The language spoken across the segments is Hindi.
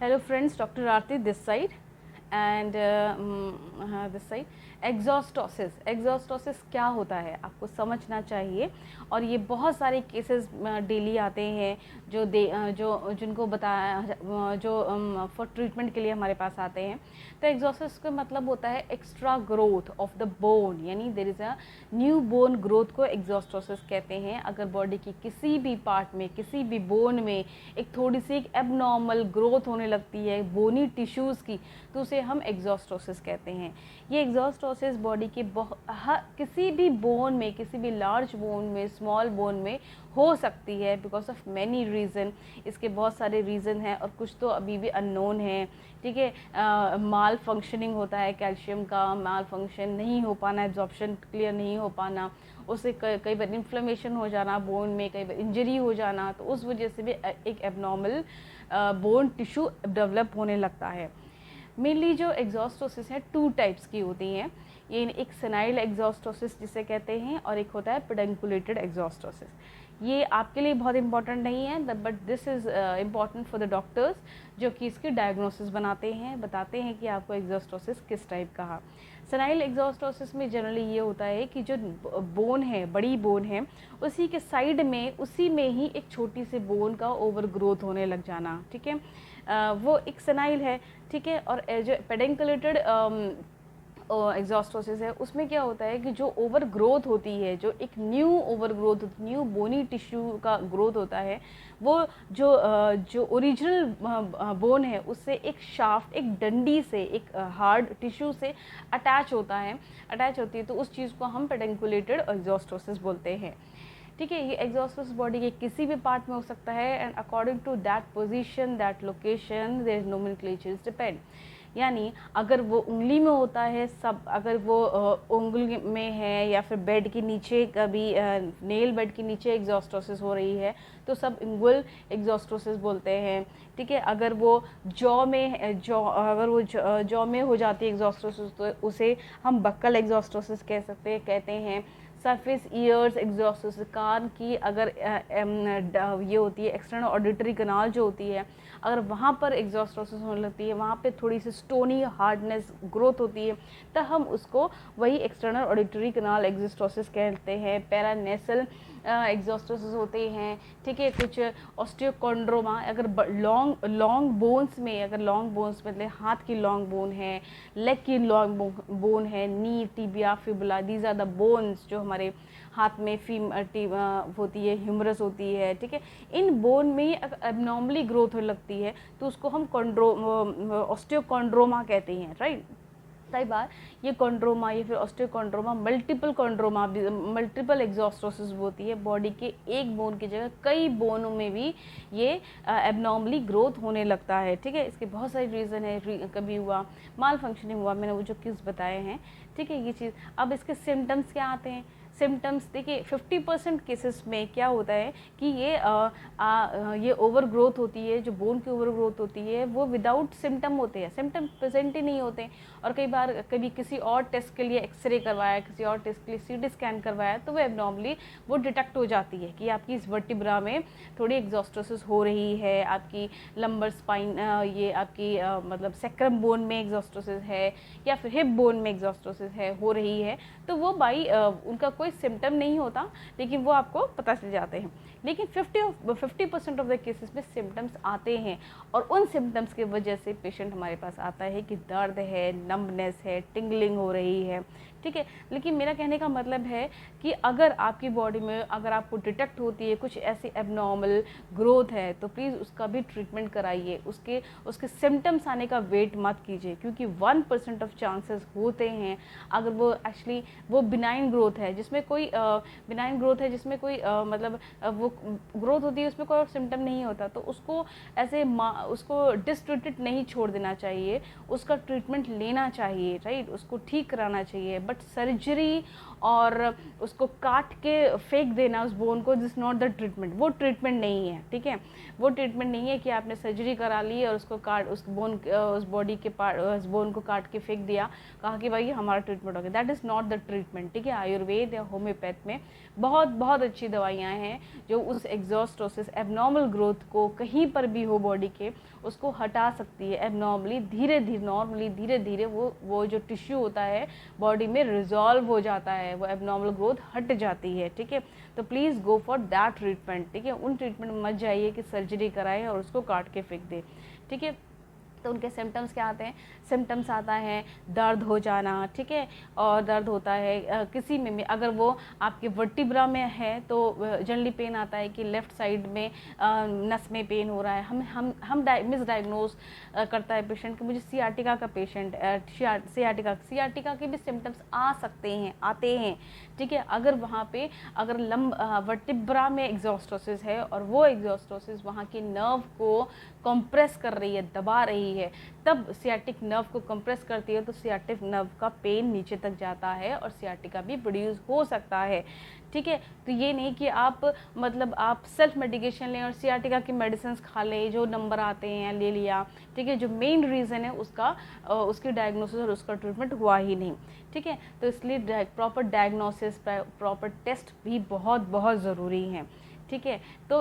Hello friends, Dr. Aarti this side and this side. एग्जॉस्टोसिस क्या होता है आपको समझना चाहिए, और ये बहुत सारे केसेस डेली आते हैं जो जिनको बताया जो फॉर ट्रीटमेंट के लिए हमारे पास आते हैं। तो एग्जॉस्टोसिस का मतलब होता है extra growth of the bone, यानी there is a new bone growth को एग्जॉस्टोसिस कहते हैं। अगर बॉडी की किसी भी पार्ट में, किसी भी बोन में एक थोड़ी सी एक एबनॉर्मल ग्रोथ होने लगती है बोनी टिश्यूज़ की, तो उसे हम एग्जॉस्टोसिस कहते हैं। ये एग्जॉस्टोसिस बॉडी के किसी भी बोन में, किसी भी लार्ज बोन में, स्मॉल बोन में हो सकती है बिकॉज ऑफ मैनी रीज़न। इसके बहुत सारे रीज़न हैं और कुछ तो अभी भी अननोन है। ठीक है, माल फंक्शनिंग होता है कैल्शियम का, माल फंक्शन नहीं हो पाना, एब्जॉर्प्शन क्लियर नहीं हो पाना, उससे कई बार इन्फ्लेमेशन हो जाना बोन में, कई बार इंजरी हो जाना, तो उस वजह से भी एक एबनॉर्मल बोन टिश्यू डेवलप होने लगता है। मेनली जो एग्जॉस्टोसिस है 2 टाइप्स की होती हैं। ये एक सेनाइल एग्जॉस्टोसिस जिसे कहते हैं, और एक होता है पेडंकुलेटेड एग्जॉस्टोसिस। ये आपके लिए बहुत इंपॉर्टेंट नहीं है, but this is important for the doctors जो कि इसकी डायग्नोसिस बताते हैं कि आपको एग्जॉस्टोसिस किस टाइप का है। सेनाइल एग्जॉस्टोसिस में जनरली ये होता है कि जो बोन है, बड़ी बोन है, उसी के साइड में, उसी में ही एक छोटी सी बोन का ओवर ग्रोथ होने लग जाना। ठीक है, वो एक सेनाइल है। ठीक है, और जो पेडंकुलेटेड एग्जॉस्टोसिस है, उसमें क्या होता है कि जो ओवर ग्रोथ होती है, जो एक न्यू ओवर ग्रोथ, न्यू बोनी टिश्यू का ग्रोथ होता है, वो जो ओरिजिनल बोन है उससे एक शाफ्ट, एक डंडी से, एक हार्ड टिश्यू से अटैच होती है, तो उस चीज़ को हम पेडंकुलेटेड एग्जॉस्टोसिस बोलते हैं। ठीक है, ये एग्जॉस्टोसिस बॉडी के किसी भी पार्ट में हो सकता है, and according to that position, that location, there is nomenclatures depend. यानी अगर वो उंगली में होता है, अगर वो उंगली में है, या फिर बेड के नीचे, कभी नेल बेड के नीचे एग्जॉस्टोसिस हो रही है, तो सब इंगुअल एग्जॉस्टोसिस बोलते हैं। ठीक है, अगर वो जॉ में हो जाती है एग्जॉस्टोसिस, तो उसे हम बक्कल एग्जॉस्टोसिस कहते हैं। सरफेस ईयर्स एग्जॉस्टोसिस, कान की अगर ये होती है एक्सटर्नल ऑडिटरी कनाल जो होती है, अगर वहाँ पर एग्जॉस्टोसिस होने लगती है, वहाँ पे थोड़ी सी स्टोनी हार्डनेस ग्रोथ होती है, तब हम उसको वही एक्सटर्नल ऑडिटरी कनाल एग्जॉस्टोसिस कहते हैं। पैरानेसल एग्जॉस्टोसिस होते हैं। ठीक है, कुछ ऑस्टियोकॉन्ड्रोमा, अगर लॉन्ग बोन्स में, अगर लॉन्ग बोन्स मतलब हाथ की लॉन्ग बोन है, लेग की लॉन्ग बोन है, knee, tibia, fibula, these are the bones जो हमारे हाथ में होती है, ह्यूमरस होती है। ठीक है, इन बोन में एबनॉर्मली ग्रोथ होने लगती है, तो उसको हम ऑस्टियोकॉन्ड्रोमा कहते हैं। राइट, कई बार ये कॉन्ड्रोमा या फिर ऑस्टियोकॉन्ड्रोमा, मल्टीपल एग्जॉस्टोसिस होती है। बॉडी के एक बोन की जगह कई बोनों में भी ये एबनॉर्मली ग्रोथ होने लगता है। ठीक है, इसके बहुत सारे रीज़न है। कभी हुआ माल फंक्शनिंग हुआ, मैंने वो जो किस बताए हैं। ठीक है, ये चीज़। अब इसके सिम्टम्स क्या आते हैं? सिम्टम्स देखिए, 50% केसेस में क्या होता है कि ये ओवर ग्रोथ होती है, जो बोन की ओवर ग्रोथ होती है, वो विदाउट सिम्टम होते हैं, सिम्टम प्रेजेंट ही नहीं होते। और कई बार कभी किसी और टेस्ट के लिए एक्सरे करवाया, किसी और टेस्ट के लिए सीटी स्कैन करवाया, तो वो एबनॉर्मली वो डिटेक्ट हो जाती है कि आपकी इस वर्टिब्रा में थोड़ी एग्जॉस्टोसिस हो रही है, आपकी लंबर स्पाइन, ये आपकी मतलब सेक्रम बोन में एग्जॉस्टोसिस है, या फिर हिप बोन में एग्जॉस्टोसिस हो रही है। तो वो उनका कोई सिम्टम नहीं होता, लेकिन वो आपको पता चल जाते हैं। लेकिन 50% ऑफ द केसेस में सिम्टम्स आते हैं, और उन सिम्टम्स की वजह से पेशेंट हमारे पास आता है कि दर्द है, नम्बनेस है, टिंगलिंग हो रही है। ठीक है, लेकिन मेरा कहने का मतलब है कि अगर आपकी बॉडी में, अगर आपको डिटेक्ट होती है कुछ ऐसी एबनॉर्मल ग्रोथ है, तो प्लीज़ उसका भी ट्रीटमेंट कराइए। उसके सिम्टम्स आने का वेट मत कीजिए, क्योंकि 1% ऑफ चांसेस होते हैं, अगर वो एक्चुअली वो बिनाइन ग्रोथ है जिसमें कोई मतलब वो ग्रोथ होती है, उसमें कोई सिम्टम नहीं होता, तो उसको उसको डिसट्रीटेड नहीं छोड़ देना चाहिए, उसका ट्रीटमेंट लेना चाहिए। राइट, उसको ठीक कराना चाहिए। बट सर्जरी और उसको काट के फेंक देना उस बोन को, दिस नॉट द ट्रीटमेंट। वो ट्रीटमेंट नहीं है, ठीक है। वो ट्रीटमेंट नहीं है कि आपने सर्जरी करा ली और उसको काट, उस बॉडी के पार्ट, उस बोन को काट के फेंक दिया, कहा कि भाई हमारा ट्रीटमेंट हो गया। That is not the treatment, ठीक है। आयुर्वेद या होम्योपैथ में बहुत बहुत अच्छी दवाइयाँ हैं जो उस एग्जॉस्टोसिस, एबनॉर्मल ग्रोथ को कहीं पर भी हो बॉडी के, उसको हटा सकती है एबनॉर्मली। धीरे धीरे, नॉर्मली धीरे धीरे वो जो टिश्यू होता है बॉडी में रिजॉल्व हो जाता है, वो एबनॉर्मल ग्रोथ हट जाती है, ठीक है। तो please go for that treatment, ठीक है। उन ट्रीटमेंट में मत जाइए कि सर्जरी कराएं और उसको काट के फेंक दें, ठीक है। तो उनके सिम्टम्स क्या आते हैं? सिम्टम्स आता है दर्द हो जाना, ठीक है। और दर्द होता है किसी में भी, अगर वो आपके वर्टिब्रा में है तो जनरली पेन आता है कि लेफ़्ट साइड में नस में पेन हो रहा है। हम मिसडायग्नोज करता है पेशेंट कि मुझे सियाटिका का पेशेंट, सियाटिका के भी सिम्टम्स आ सकते हैं, आते हैं, ठीक है। अगर वहाँ पे अगर वर्टिब्रा में एग्जॉस्टोसिस है और वो एग्जॉस्टोसिस वहाँ की नर्व को कंप्रेस कर रही है, दबा रही है, तब सियाटिक नर्व को कंप्रेस करती है तो सियाटिक नर्व का पेन नीचे तक जाता है और सियाटिका भी प्रोड्यूस हो सकता है, ठीक है। तो ये नहीं कि आप मतलब आप सेल्फ मेडिकेशन लें और सियाटिका की मेडिसिन खा लें, जो नंबर आते हैं ले लिया, ठीक है। जो मेन रीज़न है उसका उसकी डायग्नोसिस और उसका ट्रीटमेंट हुआ ही नहीं, ठीक है। तो इसलिए प्रॉपर डायग्नोसिस, प्रॉपर टेस्ट भी बहुत बहुत ज़रूरी हैं, ठीक है। तो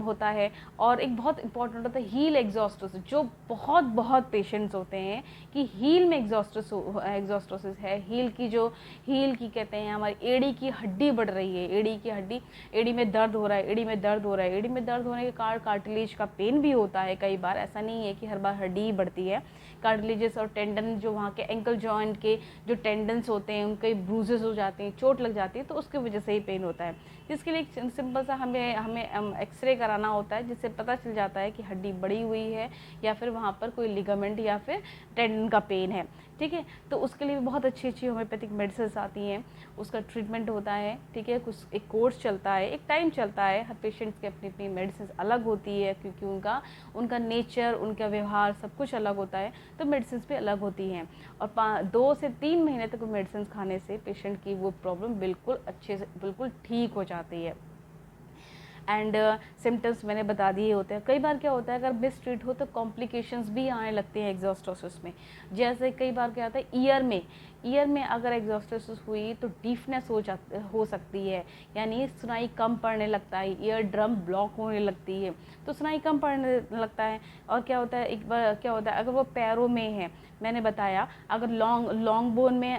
होता है। और एक बहुत इंपॉर्टेंट होता है हील एग्जॉस्टोसिस, जो बहुत बहुत पेशेंट्स होते हैं कि हील में एग्जॉस्टोसिस है। हील की कहते हैं हमारी एड़ी की हड्डी बढ़ रही है, एड़ी की हड्डी, एड़ी में दर्द हो रहा है, एड़ी में दर्द हो रहा है। एड़ी में दर्द होने के कारण कार्टिलेज का पेन भी होता है कई बार, ऐसा नहीं है कि हर बार हड्डी ही बढ़ती है। कार्टिलेजेस और टेंडन, जो वहाँ के एंकल जॉइंट के जो टेंडन्स होते हैं उनके ब्रूजेस हो जाते हैं, चोट लग जाती है, तो उसकी वजह से ही पेन होता है। जिसके लिए एक सिंपल सा हमें एक्सरे कराना होता है, जिससे पता चल जाता है कि हड्डी बड़ी हुई है या फिर वहाँ पर कोई लिगामेंट या फिर टेंडन का पेन है, ठीक है। तो उसके लिए भी बहुत अच्छी अच्छी होम्योपैथिक मेडिसिन आती हैं, उसका ट्रीटमेंट होता है, ठीक है। कुछ एक कोर्स चलता है, एक टाइम चलता है। हर पेशेंट्स की अपनी अपनी मेडिसिन अलग होती है, क्योंकि उनका नेचर, उनका व्यवहार सब कुछ अलग होता है, तो मेडिसिन भी अलग होती हैं। और 2 से 3 महीने तक मेडिसिन खाने से पेशेंट की वो प्रॉब्लम बिल्कुल अच्छे से बिल्कुल ठीक हो जाती है। एंड सिम्टम्स मैंने बता दिए होते हैं। कई बार क्या होता है, अगर मिस ट्रीट हो तो कॉम्प्लिकेशंस भी आने लगते हैं एग्जॉस्टोसिस में। जैसे कई बार क्या होता है, ईयर में अगर एग्जॉस्टोसिस हुई तो डीफनेस हो सकती है, यानी सुनाई कम पड़ने लगता है, ईयर ड्रम ब्लॉक होने लगती है, तो सुनाई कम पड़ने लगता है। और क्या होता है, एक बार क्या होता है, अगर वो पैरों में है, मैंने बताया अगर लॉन्ग बोन में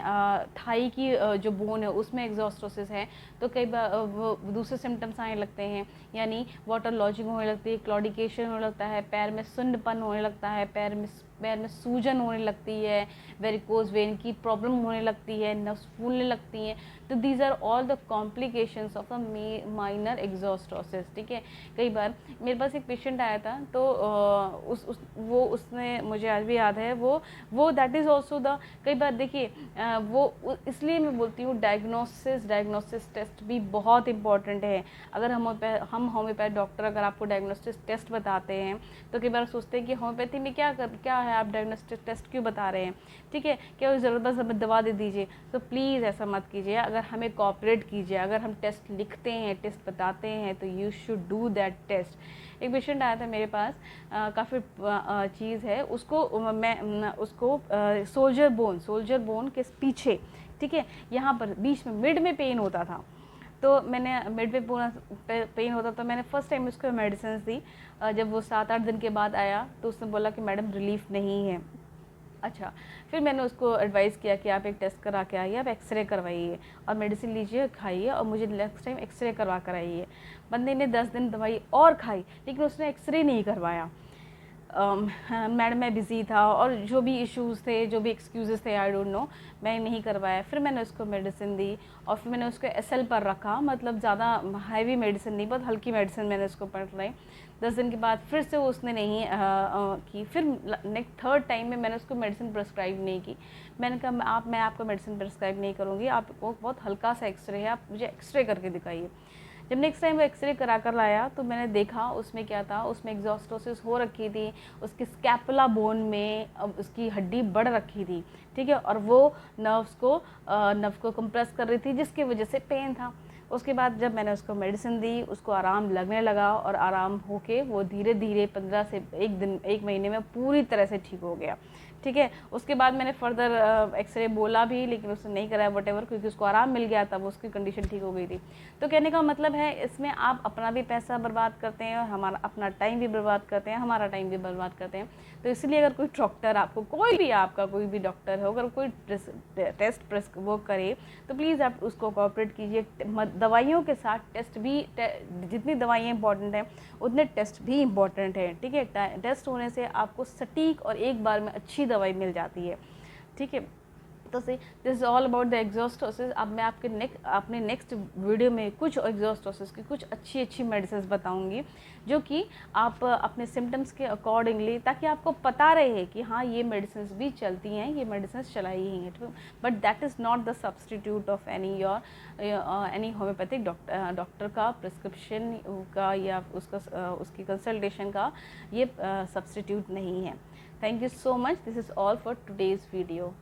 थाई की जो बोन है उसमें एग्जॉस्टोसिस है, तो कई बार वो दूसरे सिम्टम्स आने लगते हैं, यानी वाटर लॉजिंग होने लगती है, क्लॉडिकेशन होने लगता है, पैर में सुंडपन होने लगता है, पैर में सूजन होने लगती है, वेरिकोज वेन की प्रॉब्लम होने लगती है, नर्व्स फूलने लगती हैं। तो these are all the complications of a minor exostosis, ठीक है। कई बार मेरे पास एक पेशेंट आया था, तो उसने, मुझे आज भी याद है, वो दैट इज़ ऑल्सो द, कई बार देखिए वो इसलिए मैं बोलती हूँ डायग्नोसिस टेस्ट भी बहुत इंपॉर्टेंट है। अगर हम होम्योपैथ डॉक्टर अगर आपको डायग्नोस्टिक टेस्ट बताते हैं तो कई बार सोचते हैं कि होम्योपैथी में क्या है, आप डायग्नोस्टिक टेस्ट क्यों बता रहे हैं, ठीक है, क्या ज़रूरत बस हमें दवा दे दीजिए। तो प्लीज़ ऐसा मत कीजिए, अगर हमें कोऑपरेट कीजिए, अगर हम टेस्ट लिखते हैं, टेस्ट बताते हैं, तो you should do that test. एक पेशेंट आया था मेरे पास, काफ़ी चीज़ है उसको, मैं उसको सोल्जर बोन के पीछे, ठीक है, यहाँ पर बीच में मिड में पेन होता था। तो मैंने मिड में पूरा पेन होता, तो मैंने फर्स्ट टाइम उसको मेडिसिन दी। जब वो 7-8 दिन के बाद आया तो उसने बोला कि मैडम रिलीफ नहीं है। अच्छा, फिर मैंने उसको एडवाइस किया कि आप एक टेस्ट करा के आइए, आप एक्सरे करवाइए और मेडिसिन लीजिए, खाइए, और मुझे नेक्स्ट टाइम एक्सरे करवा कर आइए। बंदे ने 10 दिन दवाई और खाई, लेकिन उसने एक्सरे नहीं करवाया। मैडम मैं बिज़ी था और जो भी इश्यूज़ थे, जो भी एक्सक्यूज़ेस थे, आई डोंट नो, मैं नहीं करवाया। फिर मैंने उसको मेडिसिन दी और फिर मैंने उसको एसएल पर रखा, मतलब ज़्यादा हैवी मेडिसिन नहीं, बहुत हल्की मेडिसिन मैंने उसको पढ़ाई। 10 दिन के बाद फिर से उसने नहीं की। फिर नेक्स्ट थर्ड टाइम में मैंने उसको मेडिसिन प्रिस्क्राइब नहीं की। मैंने कहा मैं आपको मेडिसिन प्रिस्क्राइब नहीं करूँगी, आपको बहुत हल्का सा एक्सरे है, आप मुझे एक्सरे करके दिखाइए। जब नेक्स्ट टाइम वो एक्सरे करा कर लाया तो मैंने देखा उसमें क्या था, उसमें एग्जॉस्टोसिस हो रखी थी, उसकी स्कैपुला बोन में उसकी हड्डी बढ़ रखी थी, ठीक है, और वो नर्व को कंप्रेस कर रही थी, जिसकी वजह से पेन था। उसके बाद जब मैंने उसको मेडिसिन दी, उसको आराम लगने लगा और आराम होके वो धीरे धीरे 15 से 1 महीने में पूरी तरह से ठीक हो गया, ठीक है। उसके बाद मैंने फर्दर एक्सरे बोला भी, लेकिन उसने नहीं कराया वटेवर, क्योंकि उसको आराम मिल गया था, वो उसकी कंडीशन ठीक हो गई थी। तो कहने का मतलब है इसमें आप अपना भी पैसा बर्बाद करते हैं और हमारा अपना टाइम भी बर्बाद करते हैं, हमारा टाइम भी बर्बाद करते हैं। तो इसलिए अगर कोई डॉक्टर आपको, कोई भी आपका कोई भी डॉक्टर हो, अगर कोई टेस्ट वो करे तो प्लीज़ आप उसको कोऑपरेट कीजिए। दवाइयों के साथ टेस्ट भी, जितनी दवाइयाँ इंपॉर्टेंट हैं उतने टेस्ट भी इंपॉर्टेंट है, ठीक है। टेस्ट होने से आपको सटीक और एक बार में अच्छी दवाई मिल जाती है, ठीक है। तो से this is all about the exostosis. अब मैं अपने नेक्स्ट वीडियो में कुछ एग्जॉस्टोसिस की कुछ अच्छी मेडिसिन बताऊंगी, जो कि आप अपने सिम्टम्स के अकॉर्डिंगली, ताकि आपको पता रहे कि हाँ ये मेडिसिन भी चलती हैं, ये मेडिसिन चलाई ही हैं, but that is not the substitute of any homeopathic doctor का प्रिस्क्रिप्शन का या उसकी कंसल्टेशन का ये सब्सटीट्यूट नहीं है। Thank you so much. This is all for today's video.